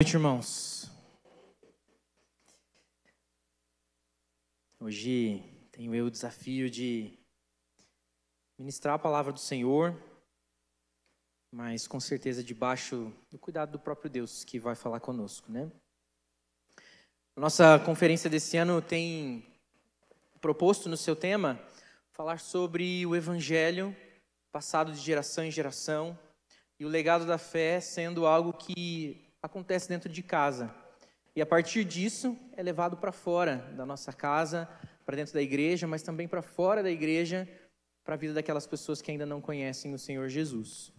Boa noite, irmãos. Hoje tenho eu o desafio de ministrar a palavra do Senhor, mas com certeza debaixo do cuidado do próprio Deus que vai falar conosco, né? A nossa conferência desse ano tem proposto no seu tema falar sobre o Evangelho passado de geração em geração e o legado da fé sendo algo que acontece dentro de casa. E a partir disso é levado para fora da nossa casa, para dentro da igreja, mas também para fora da igreja, para a vida daquelas pessoas que ainda não conhecem o Senhor Jesus.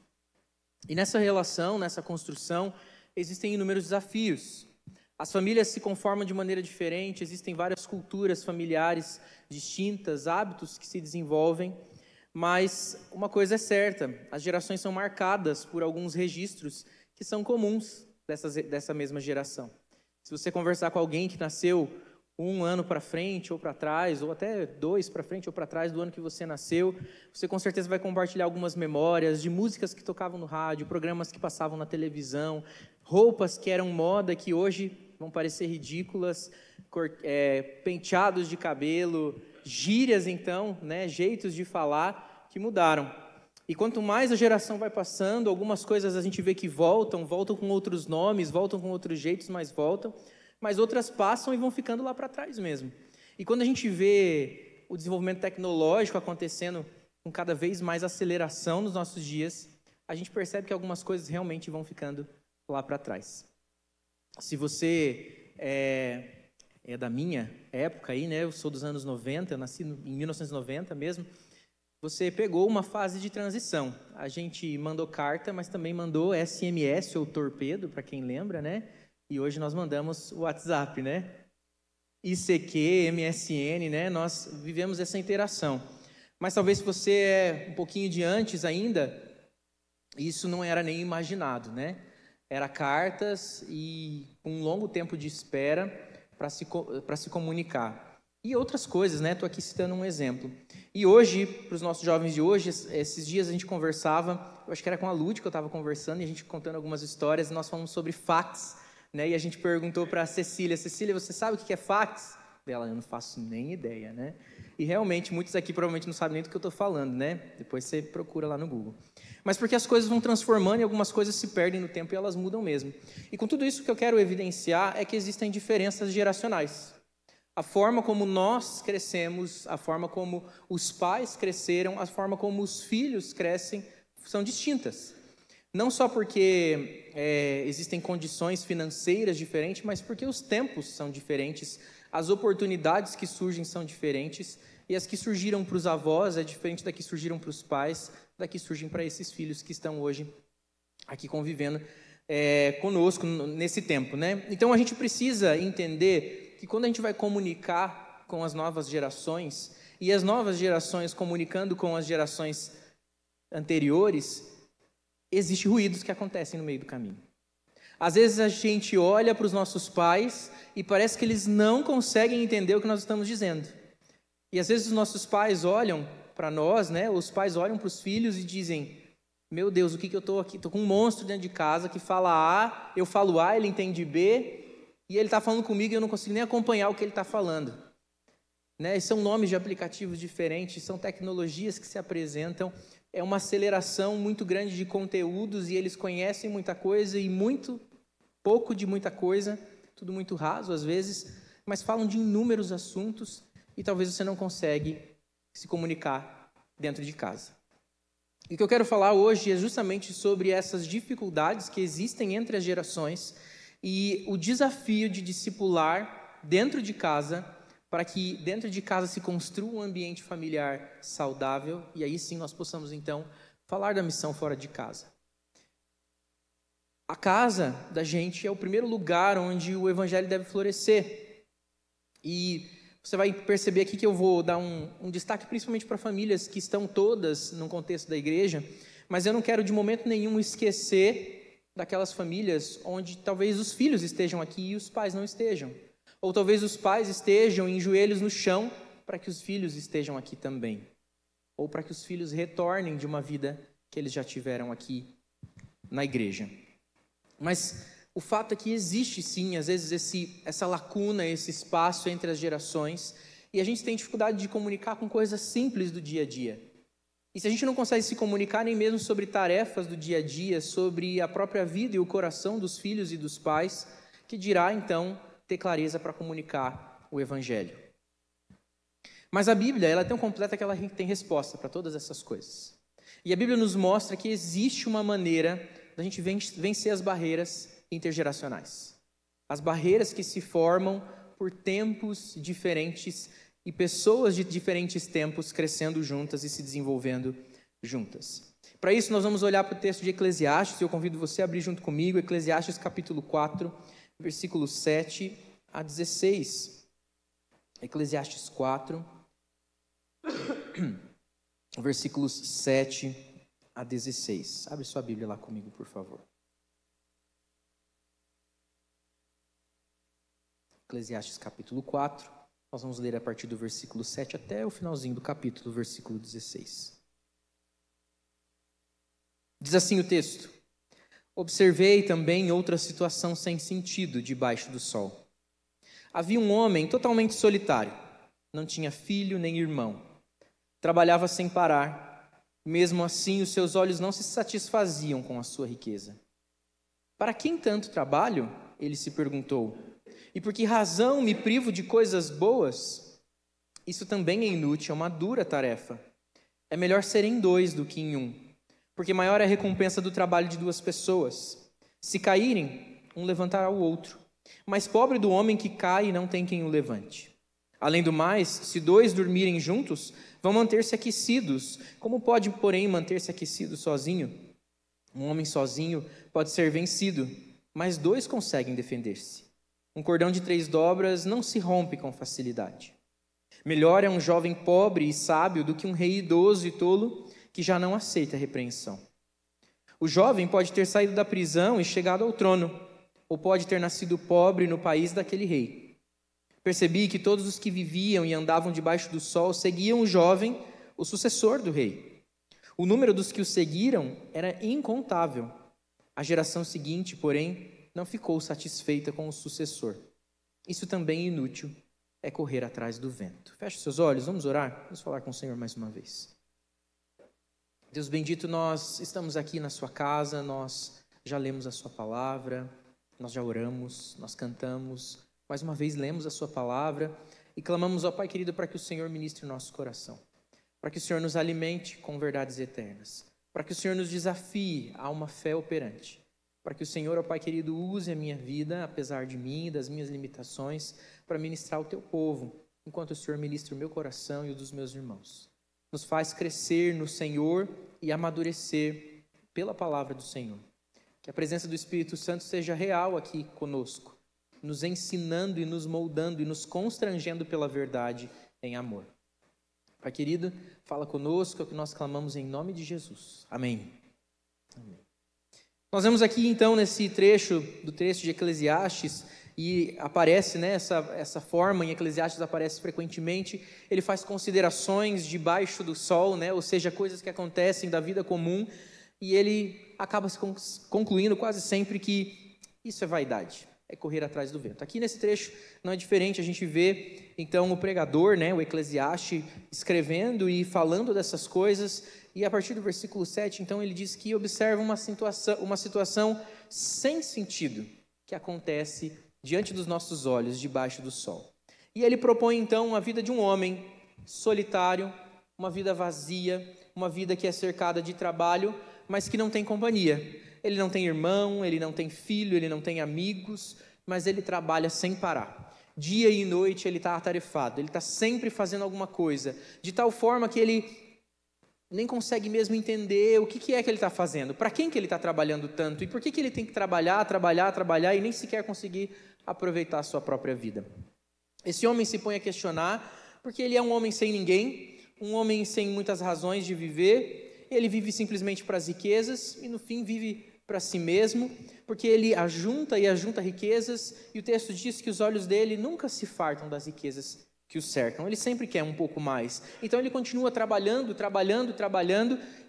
E nessa relação, nessa construção, existem inúmeros desafios. As famílias se conformam de maneira diferente, existem várias culturas familiares distintas, hábitos que se desenvolvem, mas uma coisa é certa, as gerações são marcadas por alguns registros que são comuns dessa mesma geração. Se você conversar com alguém que nasceu um ano para frente ou para trás, ou até 2 para frente ou para trás do ano que você nasceu, você com certeza vai compartilhar algumas memórias de músicas que tocavam no rádio, programas que passavam na televisão, roupas que eram moda que hoje vão parecer ridículas, penteados de cabelo, gírias então, né, jeitos de falar que mudaram. E quanto mais a geração vai passando, algumas coisas a gente vê que voltam com outros nomes, voltam com outros jeitos, mas outras passam e vão ficando lá para trás mesmo. E quando a gente vê o desenvolvimento tecnológico acontecendo com cada vez mais aceleração nos nossos dias, a gente percebe que algumas coisas realmente vão ficando lá para trás. Se você é da minha época aí, né? Eu sou dos anos 90, eu nasci em 1990 mesmo. Você pegou uma fase de transição. A gente mandou carta, mas também mandou SMS ou torpedo, para quem lembra, né? E hoje nós mandamos o WhatsApp, né? ICQ, MSN, né? Nós vivemos essa interação. Mas talvez se você é um pouquinho de antes ainda, isso não era nem imaginado, né? Era cartas e um longo tempo de espera para se comunicar. E outras coisas, né? Estou aqui citando um exemplo. E hoje, para os nossos jovens de hoje, esses dias a gente conversava, eu acho que era com a Lud que eu estava conversando, e a gente contando algumas histórias, e nós falamos sobre fax, né? E a gente perguntou para a Cecília, você sabe o que é fax? Dela, eu não faço nem ideia, né? E realmente, muitos aqui provavelmente não sabem nem do que eu estou falando, né? Depois você procura lá no Google. Mas porque as coisas vão transformando e algumas coisas se perdem no tempo e elas mudam mesmo. E com tudo isso que eu quero evidenciar é que existem diferenças geracionais. A forma como nós crescemos, a forma como os pais cresceram, a forma como os filhos crescem, são distintas. Não só porque existem condições financeiras diferentes, mas porque os tempos são diferentes, as oportunidades que surgem são diferentes, e as que surgiram para os avós é diferente da que surgiram para os pais, da que surgem para esses filhos que estão hoje aqui convivendo conosco nesse tempo, né? Então a gente precisa entender que quando a gente vai comunicar com as novas gerações, e as novas gerações comunicando com as gerações anteriores, existem ruídos que acontecem no meio do caminho. Às vezes a gente olha para os nossos pais e parece que eles não conseguem entender o que nós estamos dizendo. E às vezes os nossos pais olham para nós, né? Os pais olham para os filhos e dizem: meu Deus, o que eu estou aqui? Estou com um monstro dentro de casa que fala A, eu falo A, ele entende B, e ele está falando comigo e eu não consigo nem acompanhar o que ele está falando. Né? São nomes de aplicativos diferentes, são tecnologias que se apresentam, é uma aceleração muito grande de conteúdos e eles conhecem muita coisa e muito pouco de muita coisa, tudo muito raso às vezes, mas falam de inúmeros assuntos e talvez você não consegue se comunicar dentro de casa. E o que eu quero falar hoje é justamente sobre essas dificuldades que existem entre as gerações e o desafio de discipular dentro de casa, para que dentro de casa se construa um ambiente familiar saudável, e aí sim nós possamos então falar da missão fora de casa. A casa da gente é o primeiro lugar onde o evangelho deve florescer, e você vai perceber aqui que eu vou dar um destaque principalmente para famílias que estão todas no contexto da igreja, mas eu não quero de momento nenhum esquecer daquelas famílias onde talvez os filhos estejam aqui e os pais não estejam. Ou talvez os pais estejam em joelhos no chão para que os filhos estejam aqui também. Ou para que os filhos retornem de uma vida que eles já tiveram aqui na igreja. Mas o fato é que existe sim, às vezes, essa lacuna, esse espaço entre as gerações, e a gente tem dificuldade de comunicar com coisas simples do dia a dia. E se a gente não consegue se comunicar nem mesmo sobre tarefas do dia a dia, sobre a própria vida e o coração dos filhos e dos pais, que dirá então ter clareza para comunicar o Evangelho. Mas a Bíblia, ela é tão completa que ela tem resposta para todas essas coisas. E a Bíblia nos mostra que existe uma maneira da gente vencer as barreiras intergeracionais. As barreiras que se formam por tempos diferentes e pessoas de diferentes tempos crescendo juntas e se desenvolvendo juntas. Para isso, nós vamos olhar para o texto de Eclesiastes, e eu convido você a abrir junto comigo, Eclesiastes capítulo 4, versículos 7 a 16. Eclesiastes 4, versículos 7 a 16. Abre sua Bíblia lá comigo, por favor. Eclesiastes capítulo 4, nós vamos ler a partir do versículo 7 até o finalzinho do capítulo, versículo 16. Diz assim o texto: observei também outra situação sem sentido debaixo do sol. Havia um homem totalmente solitário, não tinha filho nem irmão. Trabalhava sem parar, mesmo assim os seus olhos não se satisfaziam com a sua riqueza. Para quem tanto trabalho? Ele se perguntou. E por que razão me privo de coisas boas? Isso também é inútil, é uma dura tarefa. É melhor ser em dois do que em um, porque maior é a recompensa do trabalho de duas pessoas. Se caírem, um levantará o outro. Mas pobre do homem que cai e não tem quem o levante. Além do mais, se dois dormirem juntos, vão manter-se aquecidos. Como pode, porém, manter-se aquecido sozinho? Um homem sozinho pode ser vencido, mas dois conseguem defender-se. Um cordão de 3 dobras não se rompe com facilidade. Melhor é um jovem pobre e sábio do que um rei idoso e tolo que já não aceita a repreensão. O jovem pode ter saído da prisão e chegado ao trono, ou pode ter nascido pobre no país daquele rei. Percebi que todos os que viviam e andavam debaixo do sol seguiam o jovem, o sucessor do rei. O número dos que o seguiram era incontável. A geração seguinte, porém, não ficou satisfeita com o sucessor. Isso também é inútil, é correr atrás do vento. Feche seus olhos, vamos orar? Vamos falar com o Senhor mais uma vez. Deus bendito, nós estamos aqui na sua casa, nós já lemos a sua palavra, nós já oramos, nós cantamos, mais uma vez lemos a sua palavra e clamamos ao Pai querido para que o Senhor ministre o nosso coração, para que o Senhor nos alimente com verdades eternas, para que o Senhor nos desafie a uma fé operante, para que o Senhor, ó Pai querido, use a minha vida, apesar de mim e das minhas limitações, para ministrar o teu povo, enquanto o Senhor ministra o meu coração e o dos meus irmãos. Nos faz crescer no Senhor e amadurecer pela palavra do Senhor. Que a presença do Espírito Santo seja real aqui conosco, nos ensinando e nos moldando e nos constrangendo pela verdade em amor. Pai querido, fala conosco, é o que nós clamamos em nome de Jesus. Amém. Amém. Nós vemos aqui então nesse trecho do texto de Eclesiastes, e aparece, né, essa forma em Eclesiastes aparece frequentemente, ele faz considerações debaixo do sol, né, ou seja, coisas que acontecem da vida comum, e ele acaba se concluindo quase sempre que isso é vaidade, é correr atrás do vento. Aqui nesse trecho não é diferente, a gente vê então o pregador, né, o Eclesiastes, escrevendo e falando dessas coisas. E a partir do versículo 7, então, ele diz que observa uma situação sem sentido que acontece diante dos nossos olhos, debaixo do sol. E ele propõe, então, a vida de um homem solitário, uma vida vazia, uma vida que é cercada de trabalho, mas que não tem companhia. Ele não tem irmão, ele não tem filho, ele não tem amigos, mas ele trabalha sem parar. Dia e noite ele está atarefado, ele está sempre fazendo alguma coisa, de tal forma que ele nem consegue mesmo entender o que é que ele está fazendo, para quem que ele está trabalhando tanto, e por que ele tem que trabalhar e nem sequer conseguir aproveitar a sua própria vida. Esse homem se põe a questionar, porque ele é um homem sem ninguém, um homem sem muitas razões de viver, ele vive simplesmente para as riquezas, e no fim vive para si mesmo, porque ele ajunta riquezas, e o texto diz que os olhos dele nunca se fartam das riquezas que o cercam. Ele sempre quer um pouco mais. Então ele continua trabalhando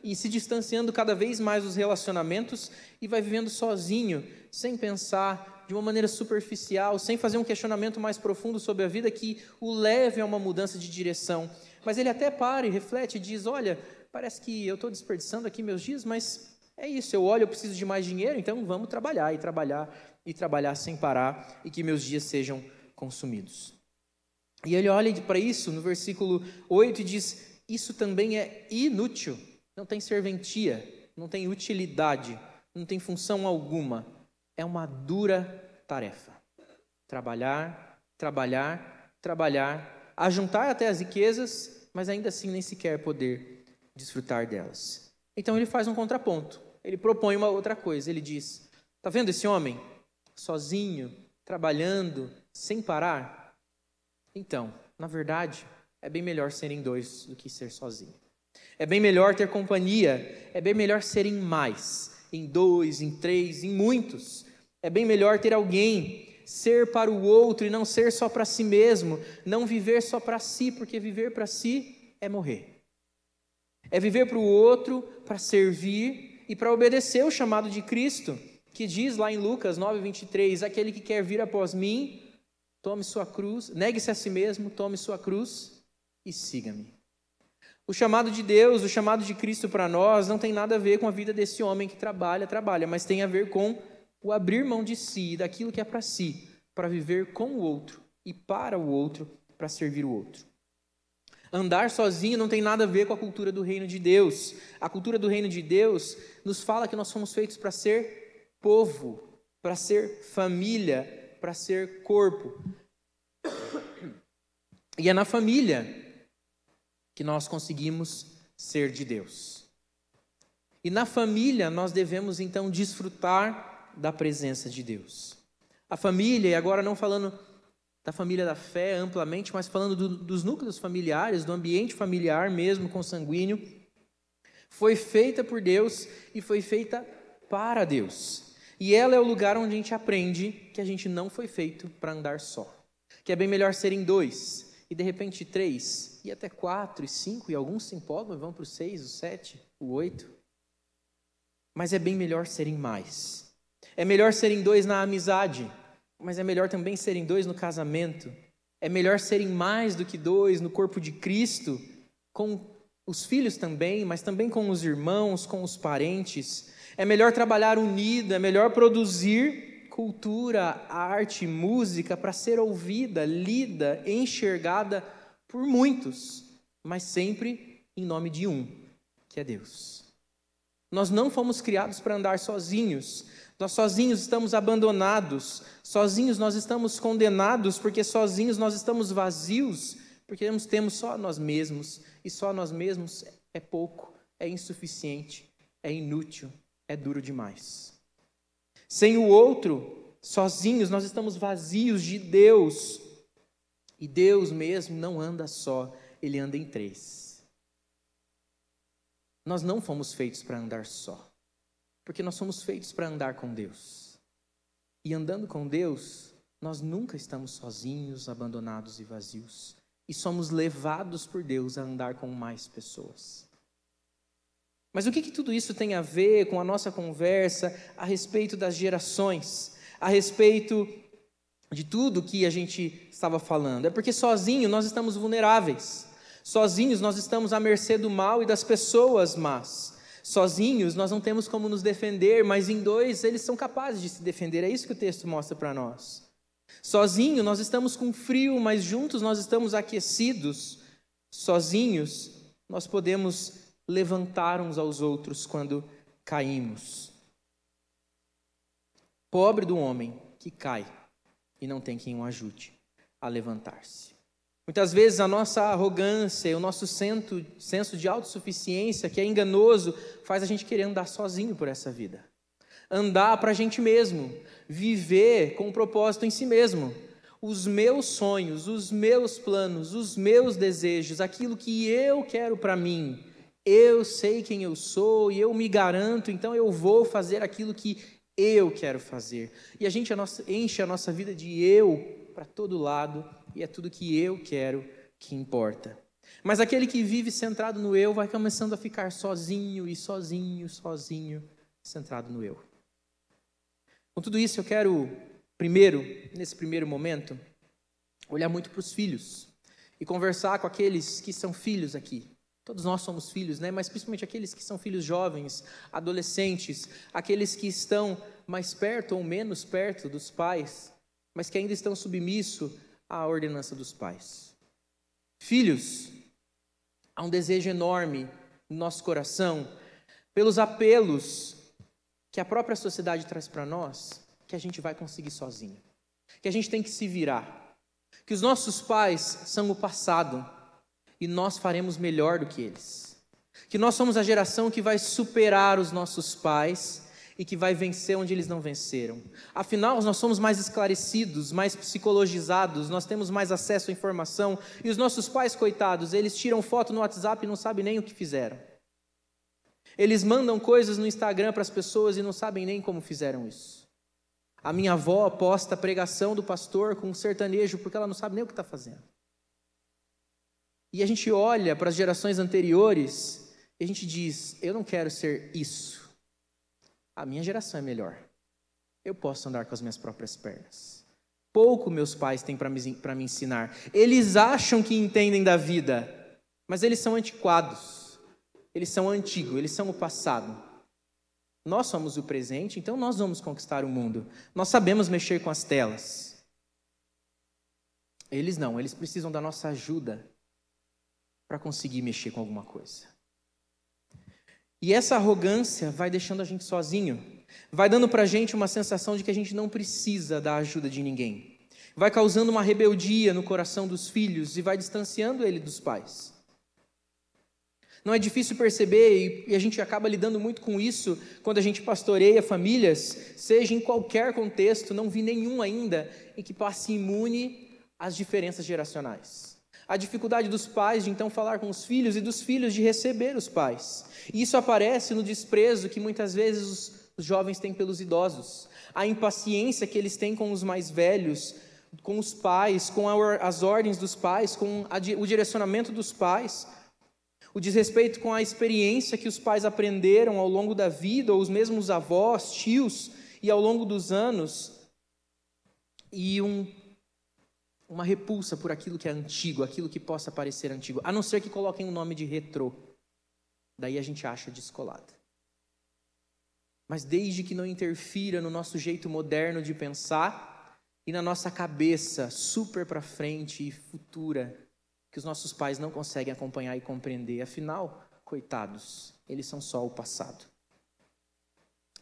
e se distanciando cada vez mais dos relacionamentos e vai vivendo sozinho, sem pensar, de uma maneira superficial, sem fazer um questionamento mais profundo sobre a vida que o leve a uma mudança de direção. Mas ele até para e reflete e diz, olha, parece que eu estou desperdiçando aqui meus dias, mas é isso, eu olho, eu preciso de mais dinheiro, então vamos trabalhar e trabalhar sem parar e que meus dias sejam consumidos. E ele olha para isso no versículo 8 e diz, isso também é inútil, não tem serventia, não tem utilidade, não tem função alguma, é uma dura tarefa. Trabalhar, ajuntar até as riquezas, mas ainda assim nem sequer poder desfrutar delas. Então ele faz um contraponto, ele propõe uma outra coisa, ele diz, está vendo esse homem? Sozinho, trabalhando, sem parar? Então, na verdade, é bem melhor serem dois do que ser sozinho. É bem melhor ter companhia, é bem melhor serem mais, em dois, em três, em muitos. É bem melhor ter alguém, ser para o outro e não ser só para si mesmo, não viver só para si, porque viver para si é morrer. É viver para o outro, para servir e para obedecer o chamado de Cristo, que diz lá em Lucas 9:23, aquele que quer vir após mim, tome sua cruz, negue-se a si mesmo, tome sua cruz e siga-me. O chamado de Deus, o chamado de Cristo para nós não tem nada a ver com a vida desse homem que trabalha, mas tem a ver com o abrir mão de si, daquilo que é para si, para viver com o outro e para o outro, para servir o outro. Andar sozinho não tem nada a ver com a cultura do reino de Deus. A cultura do reino de Deus nos fala que nós fomos feitos para ser povo, para ser família, para ser corpo. E é na família que nós conseguimos ser de Deus. E na família nós devemos então desfrutar da presença de Deus. A família, e agora não falando da família da fé amplamente, mas falando dos núcleos familiares, do ambiente familiar mesmo, consanguíneo, foi feita por Deus e foi feita para Deus. E ela é o lugar onde a gente aprende que a gente não foi feito para andar só. Que é bem melhor serem dois, e de repente 3, e até 4, e 5, e alguns se empolgam e vão para o 6, o 7, o 8. Mas é bem melhor serem mais. É melhor serem 2 na amizade, mas é melhor também serem 2 no casamento. É melhor serem mais do que 2 no corpo de Cristo, com os filhos também, mas também com os irmãos, com os parentes. É melhor trabalhar unido, é melhor produzir cultura, arte, música para ser ouvida, lida, enxergada por muitos, mas sempre em nome de um, que é Deus. Nós não fomos criados para andar sozinhos. Nós sozinhos estamos abandonados, sozinhos nós estamos condenados, porque sozinhos nós estamos vazios, porque temos só nós mesmos, e só nós mesmos é pouco, é insuficiente, é inútil, é duro demais. Sem o outro, sozinhos, nós estamos vazios de Deus. E Deus mesmo não anda só, Ele anda em 3. Nós não fomos feitos para andar só, porque nós somos feitos para andar com Deus. E andando com Deus, nós nunca estamos sozinhos, abandonados e vazios. E somos levados por Deus a andar com mais pessoas. Mas o que tudo isso tem a ver com a nossa conversa a respeito das gerações, a respeito de tudo que a gente estava falando? É porque sozinho nós estamos vulneráveis, sozinhos nós estamos à mercê do mal e das pessoas más, sozinhos nós não temos como nos defender, mas em 2 eles são capazes de se defender, é isso que o texto mostra para nós. Sozinho nós estamos com frio, mas juntos nós estamos aquecidos. Sozinhos nós podemos levantar uns aos outros quando caímos. Pobre do homem que cai e não tem quem o ajude a levantar-se. Muitas vezes a nossa arrogância, o nosso senso de autossuficiência, que é enganoso, faz a gente querer andar sozinho por essa vida. Andar para a gente mesmo, viver com um propósito em si mesmo. Os meus sonhos, os meus planos, os meus desejos, aquilo que eu quero para mim. Eu sei quem eu sou e eu me garanto, então eu vou fazer aquilo que eu quero fazer. E a gente enche a nossa vida de eu para todo lado e é tudo que eu quero que importa. Mas aquele que vive centrado no eu vai começando a ficar sozinho, centrado no eu. Com tudo isso, eu quero, nesse primeiro momento, olhar muito para os filhos e conversar com aqueles que são filhos aqui. Todos nós somos filhos, né? Mas principalmente aqueles que são filhos jovens, adolescentes, aqueles que estão mais perto ou menos perto dos pais, mas que ainda estão submissos à ordenança dos pais. Filhos, há um desejo enorme no nosso coração, pelos apelos que a própria sociedade traz para nós, que a gente vai conseguir sozinho, que a gente tem que se virar, que os nossos pais são o passado e nós faremos melhor do que eles, que nós somos a geração que vai superar os nossos pais e que vai vencer onde eles não venceram. Afinal, nós somos mais esclarecidos, mais psicologizados, nós temos mais acesso à informação, e os nossos pais, coitados, eles tiram foto no WhatsApp e não sabem nem o que fizeram. Eles mandam coisas no Instagram para as pessoas e não sabem nem como fizeram isso. A minha avó posta a pregação do pastor com um sertanejo porque ela não sabe nem o que está fazendo. E a gente olha para as gerações anteriores e a gente diz, eu não quero ser isso. A minha geração é melhor. Eu posso andar com as minhas próprias pernas. Pouco meus pais têm para me ensinar. Eles acham que entendem da vida, mas eles são antiquados. Eles são antigos, eles são o passado. Nós somos o presente, então nós vamos conquistar o mundo. Nós sabemos mexer com as telas. Eles não, eles precisam da nossa ajuda para conseguir mexer com alguma coisa. E essa arrogância vai deixando a gente sozinho, vai dando para a gente uma sensação de que a gente não precisa da ajuda de ninguém. Vai causando uma rebeldia no coração dos filhos e vai distanciando ele dos pais. Não é difícil perceber, e a gente acaba lidando muito com isso quando a gente pastoreia famílias, seja em qualquer contexto, não vi nenhum ainda em que passe imune às diferenças geracionais. A dificuldade dos pais de então falar com os filhos e dos filhos de receber os pais. E isso aparece no desprezo que muitas vezes os jovens têm pelos idosos, a impaciência que eles têm com os mais velhos, com os pais, com as ordens dos pais, com o direcionamento dos pais, o desrespeito com a experiência que os pais aprenderam ao longo da vida, ou os mesmos avós, tios, e ao longo dos anos, e uma repulsa por aquilo que é antigo, aquilo que possa parecer antigo, a não ser que coloquem o nome de retrô. Daí a gente acha descolado. Mas desde que não interfira no nosso jeito moderno de pensar e na nossa cabeça super para frente e futura, que os nossos pais não conseguem acompanhar e compreender. Afinal, coitados, eles são só o passado.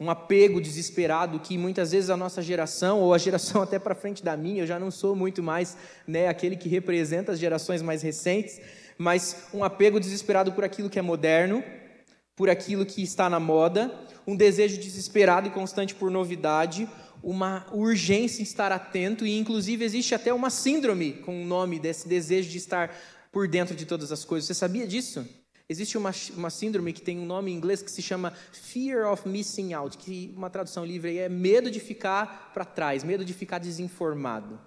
Um apego desesperado que muitas vezes a nossa geração, ou a geração até para frente da minha, eu já não sou muito mais aquele que representa as gerações mais recentes, mas um apego desesperado por aquilo que é moderno, por aquilo que está na moda, um desejo desesperado e constante por novidade, uma urgência em estar atento, e inclusive existe até uma síndrome com o nome desse desejo de estar por dentro de todas as coisas. Você sabia disso? Existe uma síndrome que tem um nome em inglês que se chama Fear of Missing Out, que uma tradução livre é medo de ficar para trás, medo de ficar desinformado.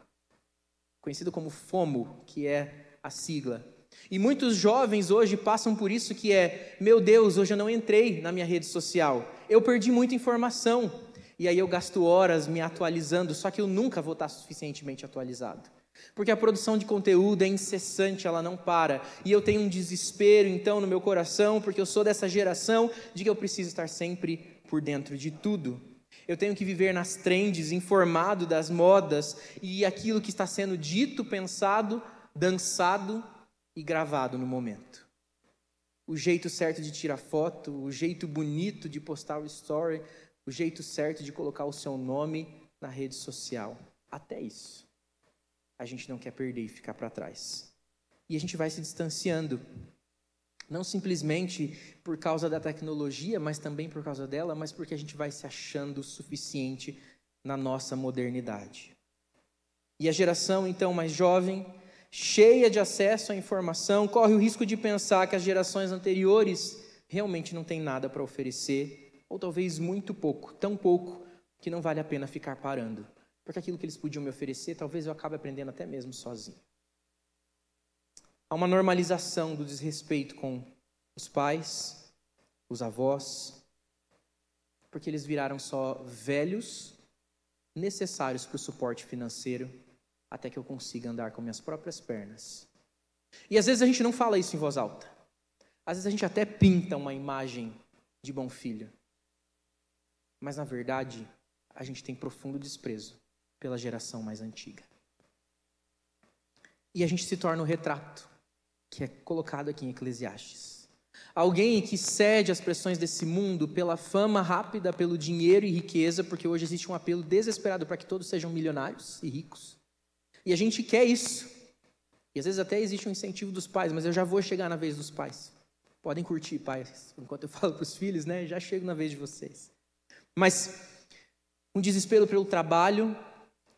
Conhecido como FOMO, que é a sigla. E muitos jovens hoje passam por isso que é, meu Deus, hoje eu não entrei na minha rede social, eu perdi muita informação, e aí eu gasto horas me atualizando, só que eu nunca vou estar suficientemente atualizado. Porque a produção de conteúdo é incessante, ela não para. E eu tenho um desespero, então, no meu coração, porque eu sou dessa geração de que eu preciso estar sempre por dentro de tudo. Eu tenho que viver nas trends, informado das modas e aquilo que está sendo dito, pensado, dançado e gravado no momento. O jeito certo de tirar foto, o jeito bonito de postar o story, o jeito certo de colocar o seu nome na rede social. Até isso a gente não quer perder e ficar para trás. E a gente vai se distanciando, não simplesmente por causa da tecnologia, mas também por causa dela, mas porque a gente vai se achando suficiente na nossa modernidade. E a geração, então, mais jovem, cheia de acesso à informação, corre o risco de pensar que as gerações anteriores realmente não têm nada para oferecer, ou talvez muito pouco, tão pouco, que não vale a pena ficar parando. Porque aquilo que eles podiam me oferecer, talvez eu acabe aprendendo até mesmo sozinho. Há uma normalização do desrespeito com os pais, os avós, porque eles viraram só velhos necessários para o suporte financeiro, até que eu consiga andar com minhas próprias pernas. E às vezes a gente não fala isso em voz alta. Às vezes a gente até pinta uma imagem de bom filho. Mas na verdade, a gente tem profundo desprezo pela geração mais antiga. E a gente se torna o retrato que é colocado aqui em Eclesiastes. Alguém que cede às pressões desse mundo pela fama rápida, pelo dinheiro e riqueza, porque hoje existe um apelo desesperado para que todos sejam milionários e ricos. E a gente quer isso. E às vezes até existe um incentivo dos pais, mas eu já vou chegar na vez dos pais. Podem curtir, pais, enquanto eu falo para os filhos, né? Já chego na vez de vocês. Mas um desespero pelo trabalho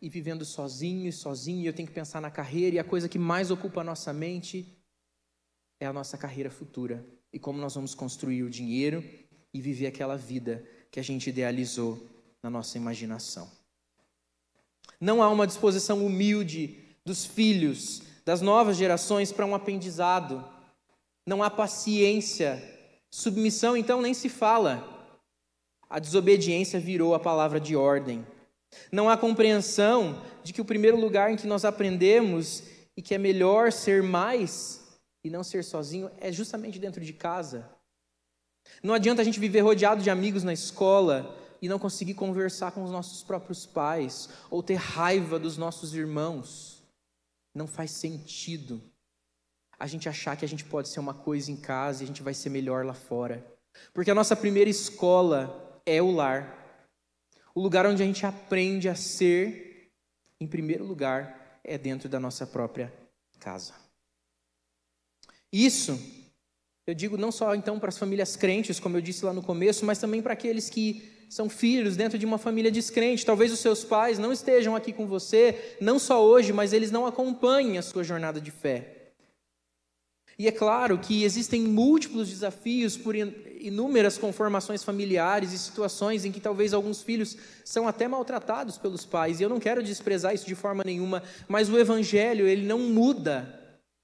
e vivendo sozinho, e eu tenho que pensar na carreira, e a coisa que mais ocupa a nossa mente é a nossa carreira futura. E como nós vamos construir o dinheiro e viver aquela vida que a gente idealizou na nossa imaginação. Não há uma disposição humilde dos filhos, das novas gerações para um aprendizado. Não há paciência. Submissão, então, nem se fala. A desobediência virou a palavra de ordem. Não há compreensão de que o primeiro lugar em que nós aprendemos e que é melhor ser mais e não ser sozinho é justamente dentro de casa. Não adianta a gente viver rodeado de amigos na escola e não conseguir conversar com os nossos próprios pais ou ter raiva dos nossos irmãos. Não faz sentido a gente achar que a gente pode ser uma coisa em casa e a gente vai ser melhor lá fora. Porque a nossa primeira escola é o lar. O lugar onde a gente aprende a ser, em primeiro lugar, é dentro da nossa própria casa. Isso, eu digo não só então para as famílias crentes, como eu disse lá no começo, mas também para aqueles que são filhos dentro de uma família descrente. Talvez os seus pais não estejam aqui com você, não só hoje, mas eles não acompanhem a sua jornada de fé. E é claro que existem múltiplos desafios por inúmeras conformações familiares e situações em que talvez alguns filhos são até maltratados pelos pais. E eu não quero desprezar isso de forma nenhuma, mas o evangelho, ele não muda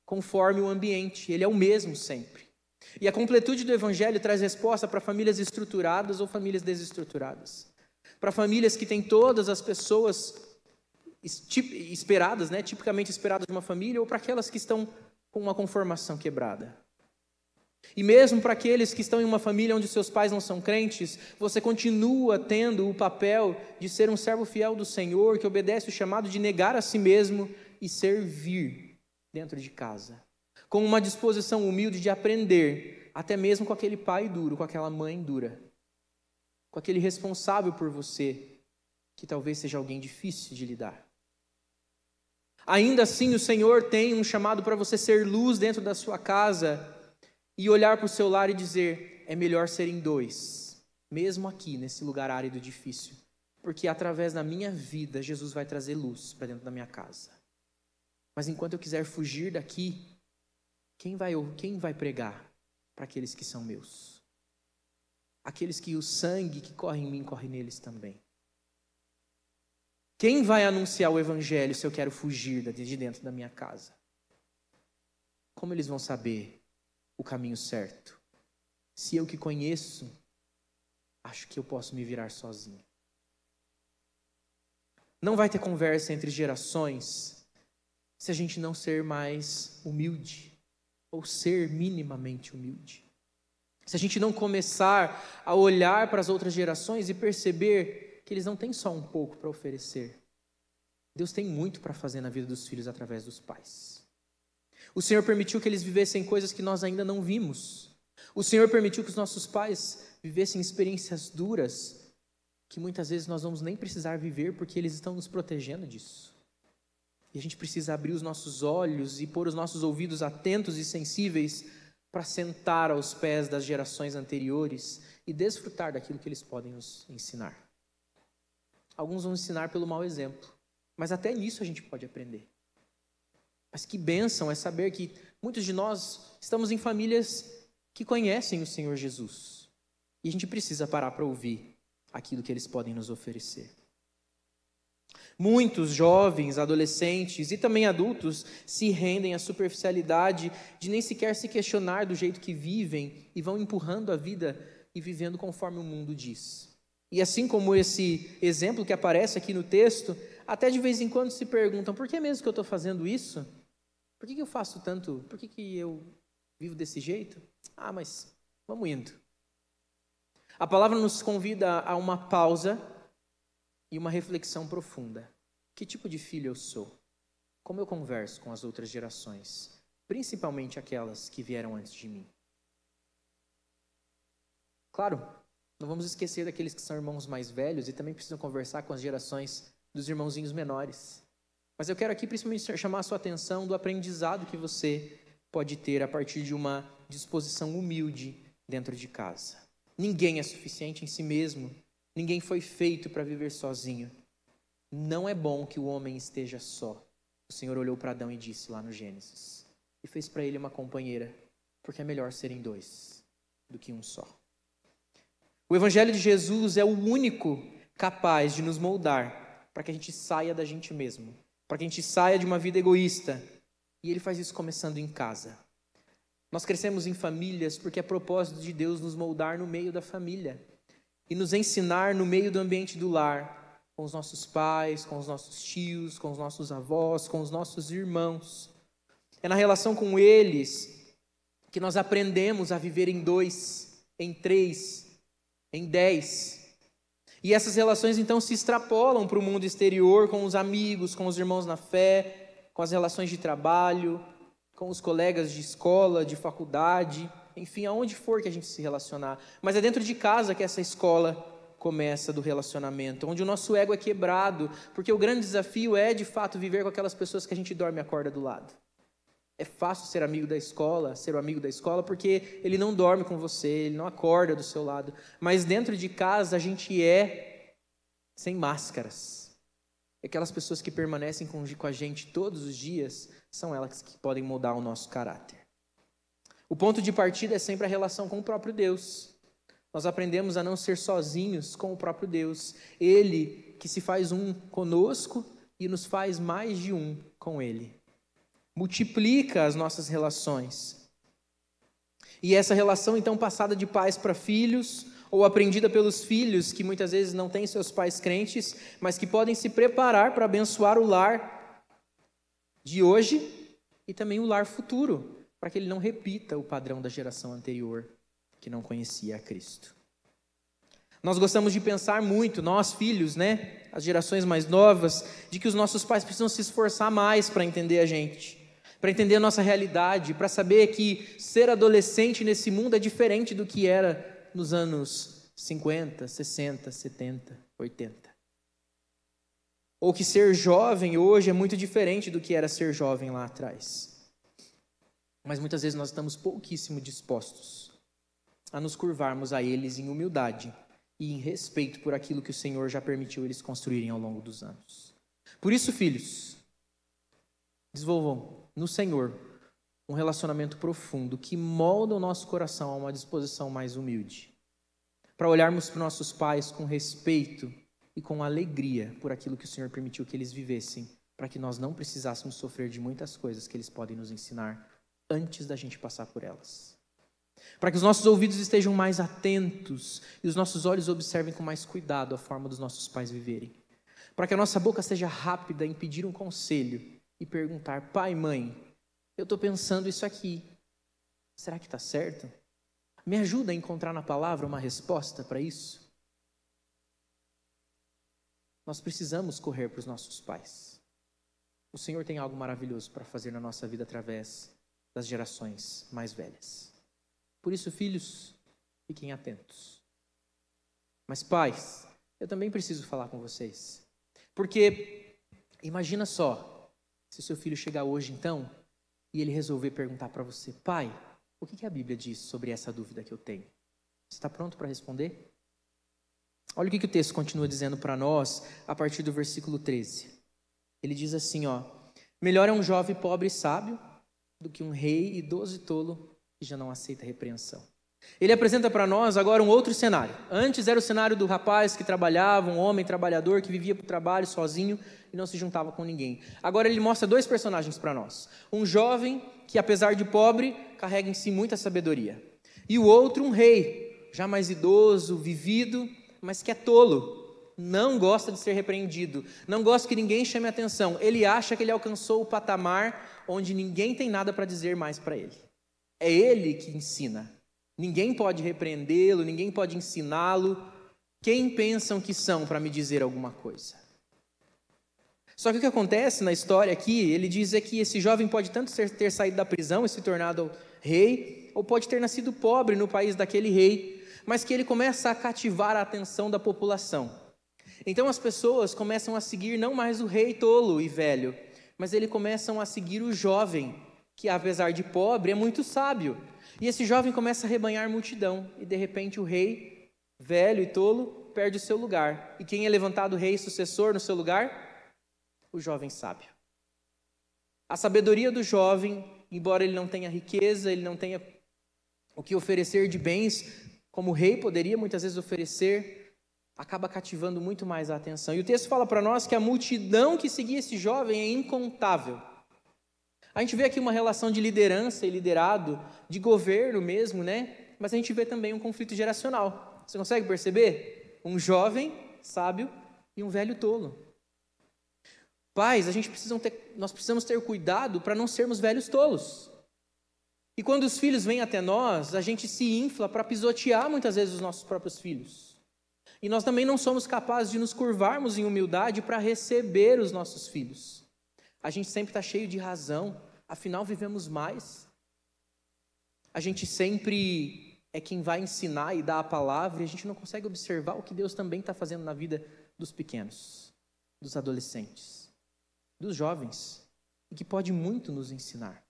conforme o ambiente, ele é o mesmo sempre. E a completude do evangelho traz resposta para famílias estruturadas ou famílias desestruturadas. Para famílias que têm todas as pessoas esperadas, né, tipicamente esperadas de uma família, ou para aquelas que estão com uma conformação quebrada. E mesmo para aqueles que estão em uma família onde seus pais não são crentes, você continua tendo o papel de ser um servo fiel do Senhor, que obedece o chamado de negar a si mesmo e servir dentro de casa, com uma disposição humilde de aprender, até mesmo com aquele pai duro, com aquela mãe dura, com aquele responsável por você, que talvez seja alguém difícil de lidar. Ainda assim, o Senhor tem um chamado para você ser luz dentro da sua casa e olhar para o seu lar e dizer, é melhor serem dois, mesmo aqui, nesse lugar árido e difícil, porque através da minha vida, Jesus vai trazer luz para dentro da minha casa. Mas enquanto eu quiser fugir daqui, quem vai pregar para aqueles que são meus? Aqueles que o sangue que corre em mim, corre neles também. Quem vai anunciar o evangelho se eu quero fugir de dentro da minha casa? Como eles vão saber o caminho certo? Se eu que conheço, acho que eu posso me virar sozinho. Não vai ter conversa entre gerações se a gente não ser mais humilde, ou ser minimamente humilde. Se a gente não começar a olhar para as outras gerações e perceber que eles não têm só um pouco para oferecer. Deus tem muito para fazer na vida dos filhos através dos pais. O Senhor permitiu que eles vivessem coisas que nós ainda não vimos. O Senhor permitiu que os nossos pais vivessem experiências duras, que muitas vezes nós vamos nem precisar viver, porque eles estão nos protegendo disso. E a gente precisa abrir os nossos olhos e pôr os nossos ouvidos atentos e sensíveis para sentar aos pés das gerações anteriores e desfrutar daquilo que eles podem nos ensinar. Alguns vão ensinar pelo mau exemplo, mas até nisso a gente pode aprender. Mas que bênção é saber que muitos de nós estamos em famílias que conhecem o Senhor Jesus. E a gente precisa parar para ouvir aquilo que eles podem nos oferecer. Muitos jovens, adolescentes e também adultos se rendem à superficialidade de nem sequer se questionar do jeito que vivem e vão empurrando a vida e vivendo conforme o mundo diz. E assim como esse exemplo que aparece aqui no texto, até de vez em quando se perguntam: por que mesmo que eu estou fazendo isso? Por que eu faço tanto? Por que eu vivo desse jeito? Mas vamos indo. A palavra nos convida a uma pausa e uma reflexão profunda. Que tipo de filho eu sou? Como eu converso com as outras gerações, principalmente aquelas que vieram antes de mim? Claro, não vamos esquecer daqueles que são irmãos mais velhos e também precisam conversar com as gerações dos irmãozinhos menores. Mas eu quero aqui principalmente chamar a sua atenção do aprendizado que você pode ter a partir de uma disposição humilde dentro de casa. Ninguém é suficiente em si mesmo. Ninguém foi feito para viver sozinho. Não é bom que o homem esteja só. O Senhor olhou para Adão e disse lá no Gênesis. E fez para ele uma companheira, porque é melhor serem dois do que um só. O Evangelho de Jesus é o único capaz de nos moldar para que a gente saia da gente mesmo, para que a gente saia de uma vida egoísta. E ele faz isso começando em casa. Nós crescemos em famílias porque é propósito de Deus nos moldar no meio da família e nos ensinar no meio do ambiente do lar, com os nossos pais, com os nossos tios, com os nossos avós, com os nossos irmãos. É na relação com eles que nós aprendemos a viver em 2, em 3, em 10. E essas relações então se extrapolam para o mundo exterior, com os amigos, com os irmãos na fé, com as relações de trabalho, com os colegas de escola, de faculdade, enfim, aonde for que a gente se relacionar. Mas é dentro de casa que essa escola começa do relacionamento, onde o nosso ego é quebrado, porque o grande desafio é, de fato, viver com aquelas pessoas que a gente dorme e acorda do lado. É fácil ser amigo da escola, ser o amigo da escola, porque ele não dorme com você, ele não acorda do seu lado. Mas dentro de casa a gente é sem máscaras. Aquelas pessoas que permanecem com a gente todos os dias, são elas que podem mudar o nosso caráter. O ponto de partida é sempre a relação com o próprio Deus. Nós aprendemos a não ser sozinhos com o próprio Deus. Ele que se faz um conosco e nos faz mais de um com Ele. Multiplica as nossas relações. E essa relação, então, passada de pais para filhos, ou aprendida pelos filhos, que muitas vezes não têm seus pais crentes, mas que podem se preparar para abençoar o lar de hoje e também o lar futuro, para que ele não repita o padrão da geração anterior, que não conhecia a Cristo. Nós gostamos de pensar muito, nós filhos, as gerações mais novas, de que os nossos pais precisam se esforçar mais para entender a gente, para entender a nossa realidade, para saber que ser adolescente nesse mundo é diferente do que era nos anos 50, 60, 70, 80. Ou que ser jovem hoje é muito diferente do que era ser jovem lá atrás. Mas muitas vezes nós estamos pouquíssimo dispostos a nos curvarmos a eles em humildade e em respeito por aquilo que o Senhor já permitiu eles construírem ao longo dos anos. Por isso, filhos, desenvolvam no Senhor um relacionamento profundo que molda o nosso coração a uma disposição mais humilde, para olharmos para nossos pais com respeito e com alegria por aquilo que o Senhor permitiu que eles vivessem, para que nós não precisássemos sofrer de muitas coisas que eles podem nos ensinar antes da gente passar por elas. Para que os nossos ouvidos estejam mais atentos e os nossos olhos observem com mais cuidado a forma dos nossos pais viverem. Para que a nossa boca seja rápida em pedir um conselho e perguntar: pai, mãe, eu estou pensando isso aqui, será que está certo? Me ajuda a encontrar na palavra uma resposta para isso? Nós precisamos correr para os nossos pais. O Senhor tem algo maravilhoso para fazer na nossa vida através das gerações mais velhas. Por isso, filhos, fiquem atentos. Mas pais, eu também preciso falar com vocês. Porque imagina só, se o seu filho chegar hoje então, e ele resolver perguntar para você: pai, o que a Bíblia diz sobre essa dúvida que eu tenho? Você está pronto para responder? Olha o que o texto continua dizendo para nós a partir do versículo 13. Ele diz assim, melhor é um jovem pobre e sábio do que um rei idoso e tolo que já não aceita repreensão. Ele apresenta para nós agora um outro cenário. Antes era o cenário do rapaz que trabalhava, um homem trabalhador que vivia para o trabalho sozinho e não se juntava com ninguém. Agora ele mostra dois personagens para nós. Um jovem que, apesar de pobre, carrega em si muita sabedoria. E o outro, um rei, já mais idoso, vivido, mas que é tolo. Não gosta de ser repreendido. Não gosta que ninguém chame a atenção. Ele acha que ele alcançou o patamar onde ninguém tem nada para dizer mais para ele. É ele que ensina. Ninguém pode repreendê-lo, ninguém pode ensiná-lo. Quem pensam que são para me dizer alguma coisa? Só que o que acontece na história aqui, ele diz é que esse jovem pode tanto ter saído da prisão e se tornado rei, ou pode ter nascido pobre no país daquele rei, mas que ele começa a cativar a atenção da população. Então as pessoas começam a seguir não mais o rei tolo e velho, mas eles começam a seguir o jovem, que apesar de pobre é muito sábio. E esse jovem começa a rebanhar multidão, e de repente o rei, velho e tolo, perde o seu lugar. E quem é levantado rei e sucessor no seu lugar? O jovem sábio. A sabedoria do jovem, embora ele não tenha riqueza, ele não tenha o que oferecer de bens, como o rei poderia muitas vezes oferecer, acaba cativando muito mais a atenção. E o texto fala para nós que a multidão que seguia esse jovem é incontável. A gente vê aqui uma relação de liderança e liderado, de governo mesmo, né? Mas a gente vê também um conflito geracional. Você consegue perceber? Um jovem sábio e um velho tolo. Pais, nós precisamos ter cuidado para não sermos velhos tolos. E quando os filhos vêm até nós, a gente se infla para pisotear muitas vezes os nossos próprios filhos. E nós também não somos capazes de nos curvarmos em humildade para receber os nossos filhos. A gente sempre está cheio de razão, afinal vivemos mais. A gente sempre é quem vai ensinar e dar a palavra, e a gente não consegue observar o que Deus também está fazendo na vida dos pequenos, dos adolescentes, dos jovens, e que pode muito nos ensinar.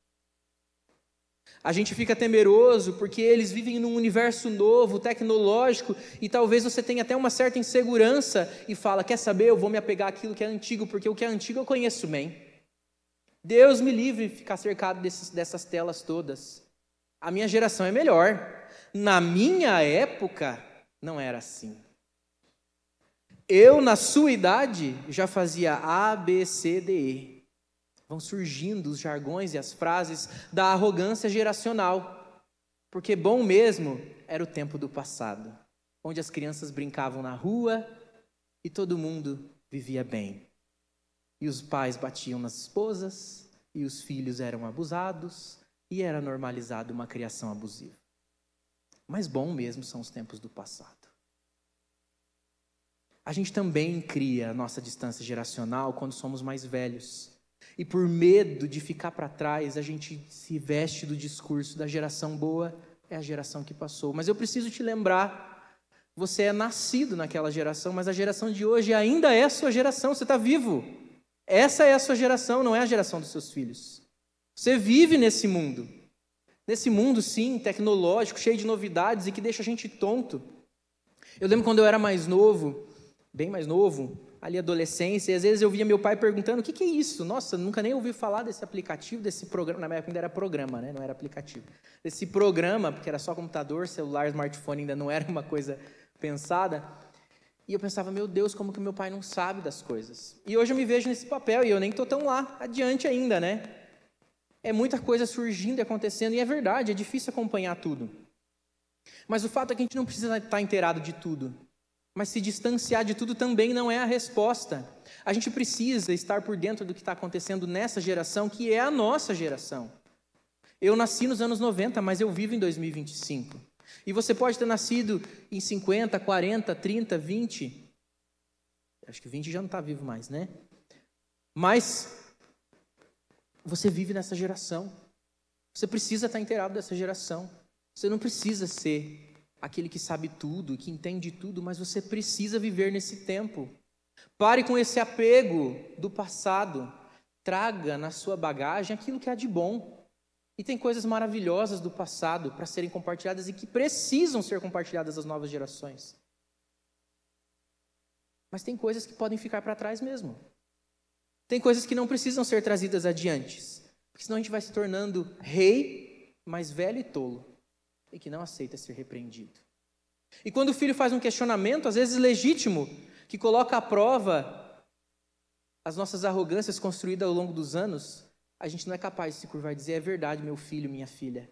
A gente fica temeroso porque eles vivem num universo novo, tecnológico, e talvez você tenha até uma certa insegurança e fala, quer saber, eu vou me apegar àquilo que é antigo, porque o que é antigo eu conheço bem. Deus me livre de ficar cercado dessas telas todas. A minha geração é melhor. Na minha época, não era assim. Eu, na sua idade, já fazia A, B, C, D, E. Vão surgindo os jargões e as frases da arrogância geracional. Porque bom mesmo era o tempo do passado, onde as crianças brincavam na rua e todo mundo vivia bem. E os pais batiam nas esposas, e os filhos eram abusados, e era normalizado uma criação abusiva. Mas bom mesmo são os tempos do passado. A gente também cria a nossa distância geracional quando somos mais velhos. E por medo de ficar para trás, a gente se veste do discurso da geração boa, é a geração que passou. Mas eu preciso te lembrar, você é nascido naquela geração, mas a geração de hoje ainda é a sua geração, você está vivo. Essa é a sua geração, não é a geração dos seus filhos. Você vive nesse mundo. Nesse mundo, sim, tecnológico, cheio de novidades e que deixa a gente tonto. Eu lembro quando eu era mais novo, bem mais novo, ali adolescência, e às vezes eu via meu pai perguntando, o que é isso? Nossa, nunca nem ouvi falar desse aplicativo, desse programa, na minha época ainda era programa, né? Não era aplicativo. Desse programa, porque era só computador, celular, smartphone, ainda não era uma coisa pensada. E eu pensava, meu Deus, como que meu pai não sabe das coisas? E hoje eu me vejo nesse papel, e eu nem estou tão lá adiante ainda, né? É muita coisa surgindo e acontecendo, e é verdade, é difícil acompanhar tudo. Mas o fato é que a gente não precisa estar inteirado de tudo. Mas se distanciar de tudo também não é a resposta. A gente precisa estar por dentro do que está acontecendo nessa geração, que é a nossa geração. Eu nasci nos anos 90, mas eu vivo em 2025. E você pode ter nascido em 50, 40, 30, 20. Acho que 20 já não está vivo mais, né? Mas você vive nessa geração. Você precisa estar inteirado dessa geração. Você não precisa ser aquele que sabe tudo, que entende tudo, mas você precisa viver nesse tempo. Pare com esse apego do passado. Traga na sua bagagem aquilo que há de bom. E tem coisas maravilhosas do passado para serem compartilhadas e que precisam ser compartilhadas às novas gerações. Mas tem coisas que podem ficar para trás mesmo. Tem coisas que não precisam ser trazidas adiante. Porque senão a gente vai se tornando rei, mais velho e tolo. e que não aceita ser repreendido. E quando o filho faz um questionamento, às vezes legítimo, que coloca à prova as nossas arrogâncias construídas ao longo dos anos, a gente não é capaz de se curvar e dizer: é verdade, meu filho, minha filha,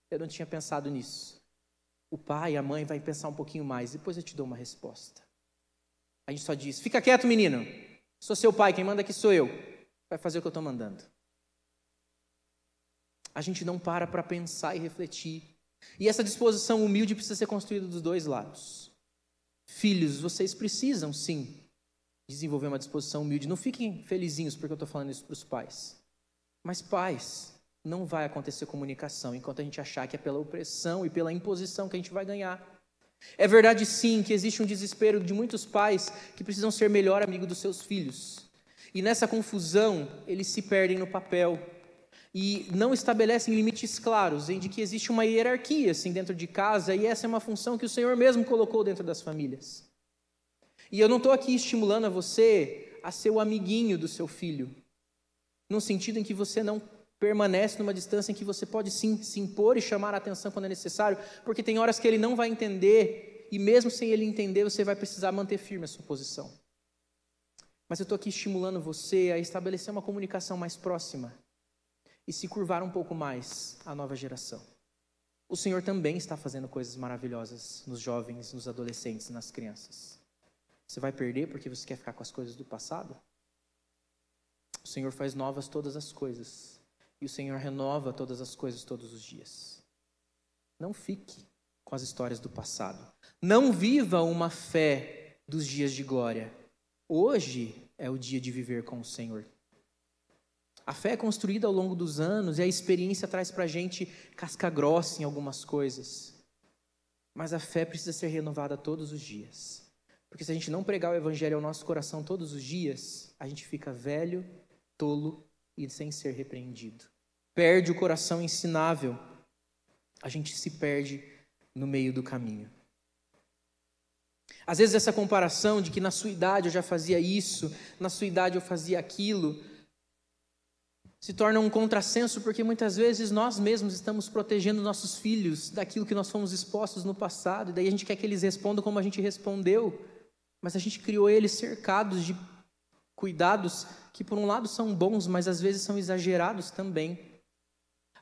eu não tinha pensado nisso. O pai, a mãe vai pensar um pouquinho mais, depois eu te dou uma resposta. A gente só diz: fica quieto, menino, sou seu pai, quem manda aqui sou eu, vai fazer o que eu estou mandando. A gente não para pensar e refletir. E essa disposição humilde precisa ser construída dos dois lados. Filhos, vocês precisam sim desenvolver uma disposição humilde. Não fiquem felizinhos porque eu estou falando isso para os pais. Mas pais, não vai acontecer comunicação enquanto a gente achar que é pela opressão e pela imposição que a gente vai ganhar. É verdade sim que existe um desespero de muitos pais que precisam ser melhor amigo dos seus filhos. E nessa confusão, eles se perdem no papel e não estabelecem limites claros em de que existe uma hierarquia assim, dentro de casa, e essa é uma função que o Senhor mesmo colocou dentro das famílias. E eu não estou aqui estimulando a você a ser o amiguinho do seu filho, num sentido em que você não permanece numa distância em que você pode sim se impor e chamar a atenção quando é necessário, porque tem horas que ele não vai entender, e mesmo sem ele entender, você vai precisar manter firme a sua posição. Mas eu estou aqui estimulando você a estabelecer uma comunicação mais próxima e se curvar um pouco mais à nova geração. O Senhor também está fazendo coisas maravilhosas nos jovens, nos adolescentes, nas crianças. Você vai perder porque você quer ficar com as coisas do passado? O Senhor faz novas todas as coisas. E o Senhor renova todas as coisas todos os dias. Não fique com as histórias do passado. Não viva uma fé dos dias de glória. Hoje é o dia de viver com o Senhor. A fé é construída ao longo dos anos e a experiência traz para a gente casca grossa em algumas coisas. Mas a fé precisa ser renovada todos os dias. Porque se a gente não pregar o Evangelho ao nosso coração todos os dias, a gente fica velho, tolo e sem ser repreendido. Perde o coração ensinável. A gente se perde no meio do caminho. Às vezes essa comparação de que na sua idade eu já fazia isso, na sua idade eu fazia aquilo, se torna um contrassenso, porque muitas vezes nós mesmos estamos protegendo nossos filhos daquilo que nós fomos expostos no passado, e daí a gente quer que eles respondam como a gente respondeu, mas a gente criou eles cercados de cuidados que por um lado são bons, mas às vezes são exagerados também.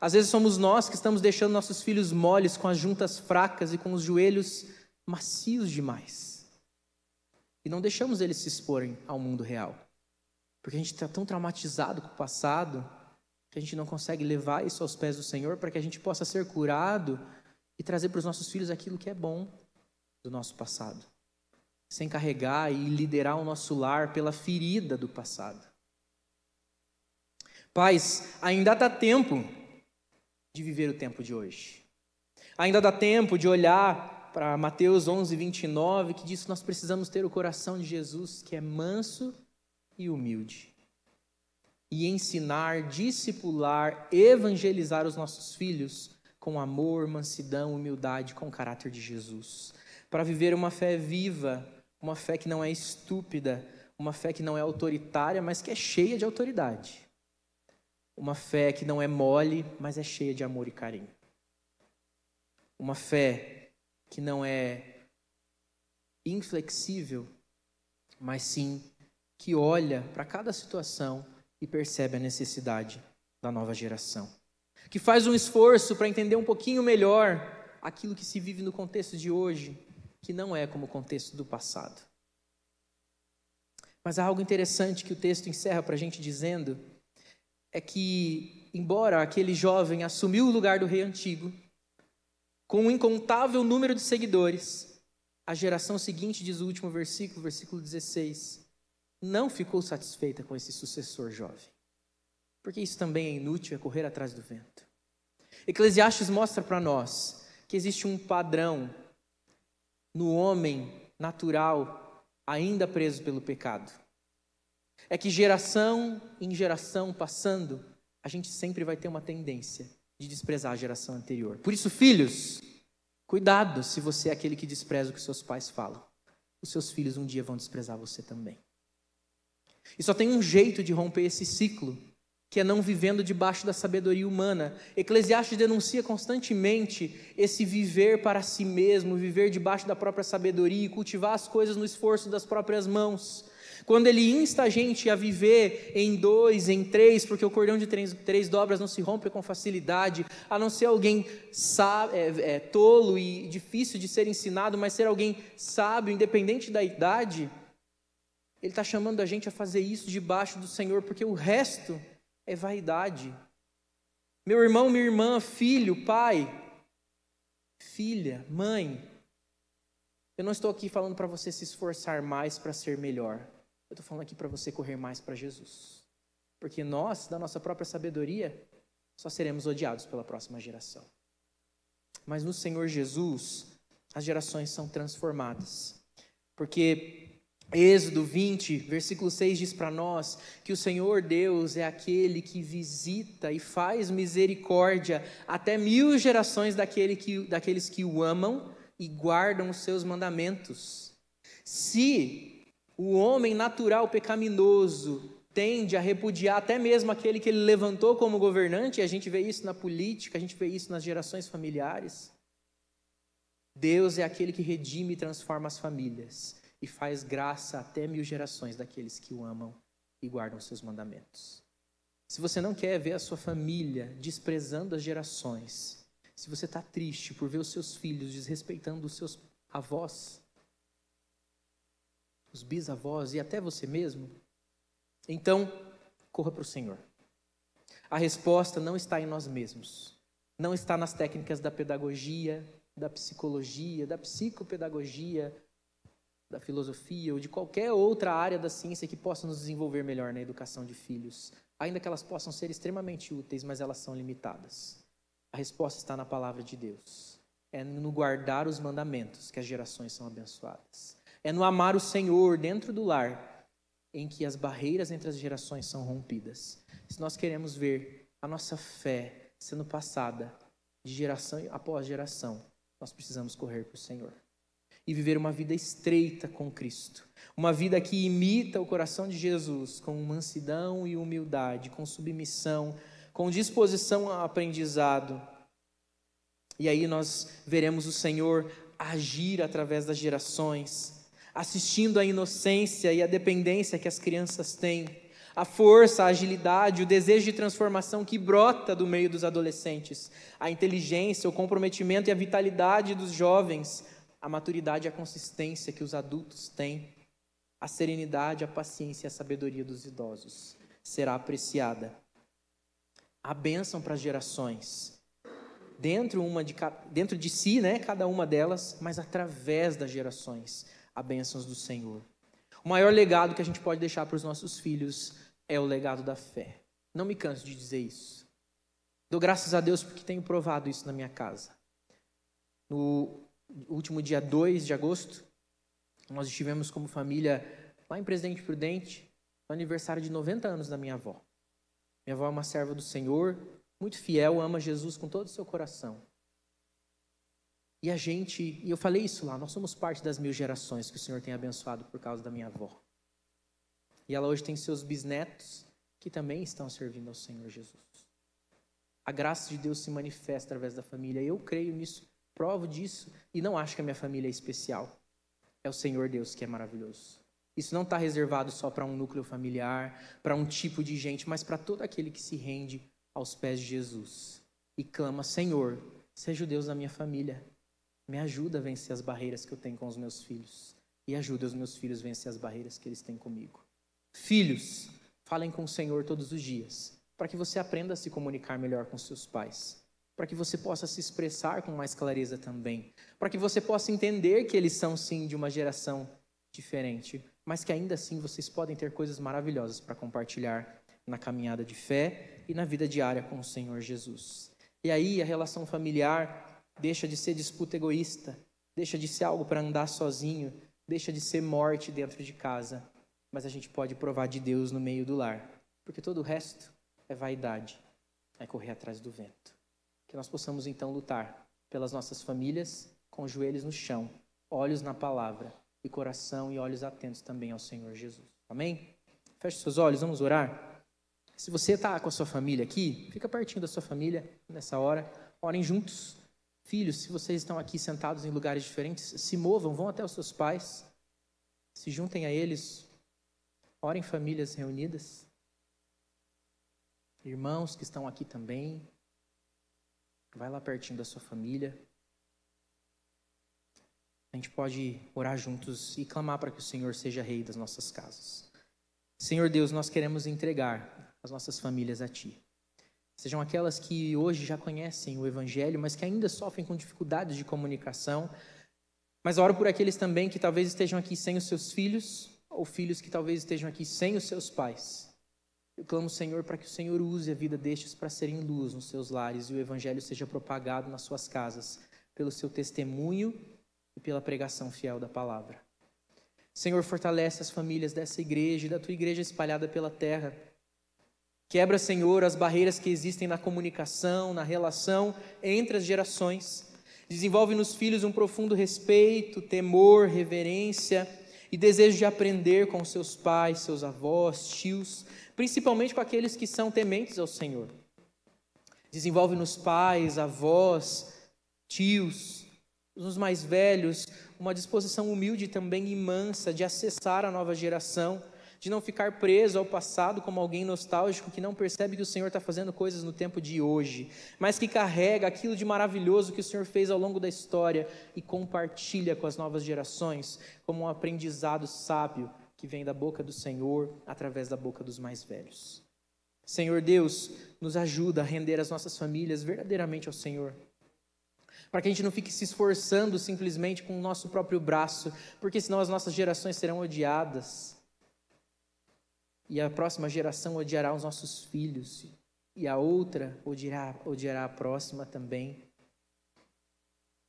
Às vezes somos nós que estamos deixando nossos filhos moles, com as juntas fracas e com os joelhos macios demais. E não deixamos eles se exporem ao mundo real. Porque a gente está tão traumatizado com o passado, que a gente não consegue levar isso aos pés do Senhor, para que a gente possa ser curado e trazer para os nossos filhos aquilo que é bom do nosso passado. Sem carregar e liderar o nosso lar pela ferida do passado. Pais, ainda dá tempo de viver o tempo de hoje. Ainda dá tempo de olhar para Mateus 11:29, que diz que nós precisamos ter o coração de Jesus, que é manso e humilde. E ensinar, discipular, evangelizar os nossos filhos com amor, mansidão, humildade, com o caráter de Jesus. Para viver uma fé viva, uma fé que não é estúpida, uma fé que não é autoritária, mas que é cheia de autoridade. Uma fé que não é mole, mas é cheia de amor e carinho. Uma fé que não é inflexível, mas sim que olha para cada situação e percebe a necessidade da nova geração. Que faz um esforço para entender um pouquinho melhor aquilo que se vive no contexto de hoje, que não é como o contexto do passado. Mas há algo interessante que o texto encerra para a gente dizendo, é que, embora aquele jovem assumiu o lugar do rei antigo, com um incontável número de seguidores, a geração seguinte, diz o último versículo, versículo 16, não ficou satisfeita com esse sucessor jovem. Porque isso também é inútil, é correr atrás do vento. Eclesiastes mostra para nós que existe um padrão no homem natural ainda preso pelo pecado. É que geração em geração passando, a gente sempre vai ter uma tendência de desprezar a geração anterior. Por isso, filhos, cuidado se você é aquele que despreza o que seus pais falam. Os seus filhos um dia vão desprezar você também. E só tem um jeito de romper esse ciclo, que que é não vivendo debaixo da sabedoria humana. Eclesiastes denuncia constantemente esse viver para si mesmo, viver debaixo da própria sabedoria e cultivar as coisas no esforço das próprias mãos. Quando ele insta a gente a viver em 2, em 3, porque o cordão de 3 dobras não se rompe com facilidade, a não ser alguém tolo e difícil de ser ensinado, mas ser alguém sábio, independente da idade, ele está chamando a gente a fazer isso debaixo do Senhor, porque o resto é vaidade. Meu irmão, minha irmã, filho, pai, filha, mãe, eu não estou aqui falando para você se esforçar mais para ser melhor. Eu estou falando aqui para você correr mais para Jesus. Porque nós, da nossa própria sabedoria, só seremos odiados pela próxima geração. Mas no Senhor Jesus, as gerações são transformadas. Porque Êxodo 20, versículo 6 diz para nós que o Senhor Deus é aquele que visita e faz misericórdia até 1000 gerações daqueles que o amam e guardam os seus mandamentos. Se o homem natural pecaminoso tende a repudiar até mesmo aquele que ele levantou como governante, e a gente vê isso na política, a gente vê isso nas gerações familiares. Deus é aquele que redime e transforma as famílias e faz graça até 1000 gerações daqueles que o amam e guardam os seus mandamentos. Se você não quer ver a sua família desprezando as gerações, se você está triste por ver os seus filhos desrespeitando os seus avós, os bisavós e até você mesmo, então corra para o Senhor. A resposta não está em nós mesmos, não está nas técnicas da pedagogia, da psicologia, da psicopedagogia, da filosofia ou de qualquer outra área da ciência que possa nos desenvolver melhor na educação de filhos, ainda que elas possam ser extremamente úteis, mas elas são limitadas. A resposta está na palavra de Deus. É no guardar os mandamentos que as gerações são abençoadas. É no amar o Senhor dentro do lar, em que as barreiras entre as gerações são rompidas. Se nós queremos ver a nossa fé sendo passada de geração após geração, nós precisamos correr para o Senhor. E viver uma vida estreita com Cristo. Uma vida que imita o coração de Jesus, com mansidão e humildade, com submissão, com disposição ao aprendizado. E aí nós veremos o Senhor agir através das gerações, assistindo à inocência e à dependência que as crianças têm, a força, a agilidade, o desejo de transformação que brota do meio dos adolescentes, a inteligência, o comprometimento e a vitalidade dos jovens, a maturidade e a consistência que os adultos têm, a serenidade, a paciência e a sabedoria dos idosos será apreciada. A bênção para as gerações, dentro de si, né, cada uma delas, mas através das gerações, a bênção do Senhor. O maior legado que a gente pode deixar para os nossos filhos é o legado da fé. Não me canso de dizer isso. Dou graças a Deus porque tenho provado isso na minha casa. No último dia 2 de agosto, nós estivemos como família lá em Presidente Prudente, no aniversário de 90 anos da minha avó. Minha avó é uma serva do Senhor, muito fiel, ama Jesus com todo o seu coração. E eu falei isso lá, nós somos parte das 1000 gerações que o Senhor tem abençoado por causa da minha avó. E ela hoje tem seus bisnetos que também estão servindo ao Senhor Jesus. A graça de Deus se manifesta através da família. Eu creio nisso, provo disso e não acho que a minha família é especial. É o Senhor Deus que é maravilhoso. Isso não está reservado só para um núcleo familiar, para um tipo de gente, mas para todo aquele que se rende aos pés de Jesus e clama: Senhor, seja o Deus da minha família. Me ajuda a vencer as barreiras que eu tenho com os meus filhos. E ajuda os meus filhos a vencer as barreiras que eles têm comigo. Filhos, falem com o Senhor todos os dias, para que você aprenda a se comunicar melhor com seus pais. Para que você possa se expressar com mais clareza também. Para que você possa entender que eles são, sim, de uma geração diferente. Mas que ainda assim vocês podem ter coisas maravilhosas para compartilhar na caminhada de fé e na vida diária com o Senhor Jesus. E aí a relação familiar deixa de ser disputa egoísta, deixa de ser algo para andar sozinho, deixa de ser morte dentro de casa, mas a gente pode provar de Deus no meio do lar, porque todo o resto é vaidade, é correr atrás do vento. Que nós possamos então lutar pelas nossas famílias com os joelhos no chão, olhos na palavra e coração e olhos atentos também ao Senhor Jesus. Amém? Feche seus olhos, vamos orar? Se você está com a sua família aqui, fica pertinho da sua família nessa hora, orem juntos. Filhos, se vocês estão aqui sentados em lugares diferentes, se movam, vão até os seus pais, se juntem a eles, orem em famílias reunidas. Irmãos que estão aqui também, vai lá pertinho da sua família. A gente pode orar juntos e clamar para que o Senhor seja rei das nossas casas. Senhor Deus, nós queremos entregar as nossas famílias a Ti. Sejam aquelas que hoje já conhecem o Evangelho, mas que ainda sofrem com dificuldades de comunicação. Mas oro por aqueles também que talvez estejam aqui sem os seus filhos, ou filhos que talvez estejam aqui sem os seus pais. Eu clamo, Senhor, para que o Senhor use a vida destes para serem luz nos seus lares e o Evangelho seja propagado nas suas casas, pelo seu testemunho e pela pregação fiel da palavra. Senhor, fortalece as famílias dessa igreja e da Tua igreja espalhada pela terra. Quebra, Senhor, as barreiras que existem na comunicação, na relação entre as gerações. Desenvolve nos filhos um profundo respeito, temor, reverência e desejo de aprender com seus pais, seus avós, tios, principalmente com aqueles que são tementes ao Senhor. Desenvolve nos pais, avós, tios, nos mais velhos, uma disposição humilde também e mansa de acessar a nova geração, de não ficar preso ao passado como alguém nostálgico que não percebe que o Senhor está fazendo coisas no tempo de hoje, mas que carrega aquilo de maravilhoso que o Senhor fez ao longo da história e compartilha com as novas gerações como um aprendizado sábio que vem da boca do Senhor através da boca dos mais velhos. Senhor Deus, nos ajuda a render as nossas famílias verdadeiramente ao Senhor, para que a gente não fique se esforçando simplesmente com o nosso próprio braço, porque senão as nossas gerações serão odiadas. E a próxima geração odiará os nossos filhos. E a outra odiará a próxima também.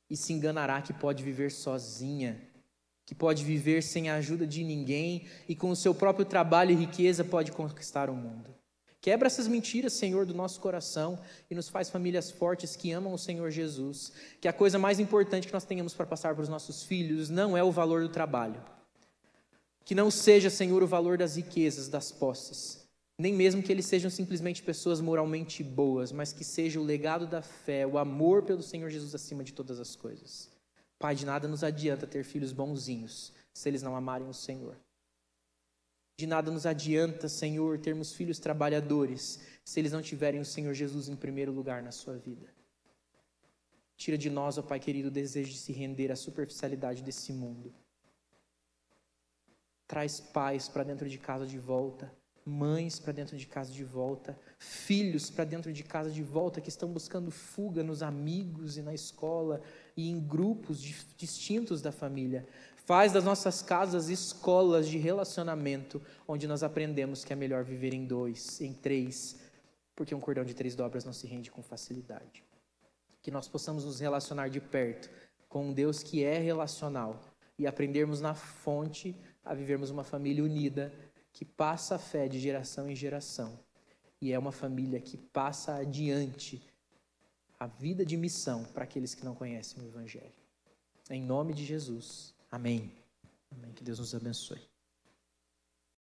E se enganará que pode viver sozinha, que pode viver sem a ajuda de ninguém e com o seu próprio trabalho e riqueza pode conquistar o mundo. Quebra essas mentiras, Senhor, do nosso coração e nos faz famílias fortes que amam o Senhor Jesus. Que a coisa mais importante que nós tenhamos para passar para os nossos filhos não é o valor do trabalho. Que não seja, Senhor, o valor das riquezas, das posses, nem mesmo que eles sejam simplesmente pessoas moralmente boas, mas que seja o legado da fé, o amor pelo Senhor Jesus acima de todas as coisas. Pai, de nada nos adianta ter filhos bonzinhos se eles não amarem o Senhor. De nada nos adianta, Senhor, termos filhos trabalhadores se eles não tiverem o Senhor Jesus em primeiro lugar na sua vida. Tira de nós, ó Pai querido, o desejo de se render à superficialidade desse mundo. Traz pais para dentro de casa de volta, mães para dentro de casa de volta, filhos para dentro de casa de volta que estão buscando fuga nos amigos e na escola e em grupos distintos da família. Faz das nossas casas escolas de relacionamento, onde nós aprendemos que é melhor viver em 2, em 3, porque um cordão de 3 dobras não se rende com facilidade. Que nós possamos nos relacionar de perto com um Deus que é relacional e aprendermos na fonte a vivermos uma família unida, que passa a fé de geração em geração. E é uma família que passa adiante a vida de missão para aqueles que não conhecem o Evangelho. Em nome de Jesus. Amém. Amém. Que Deus nos abençoe.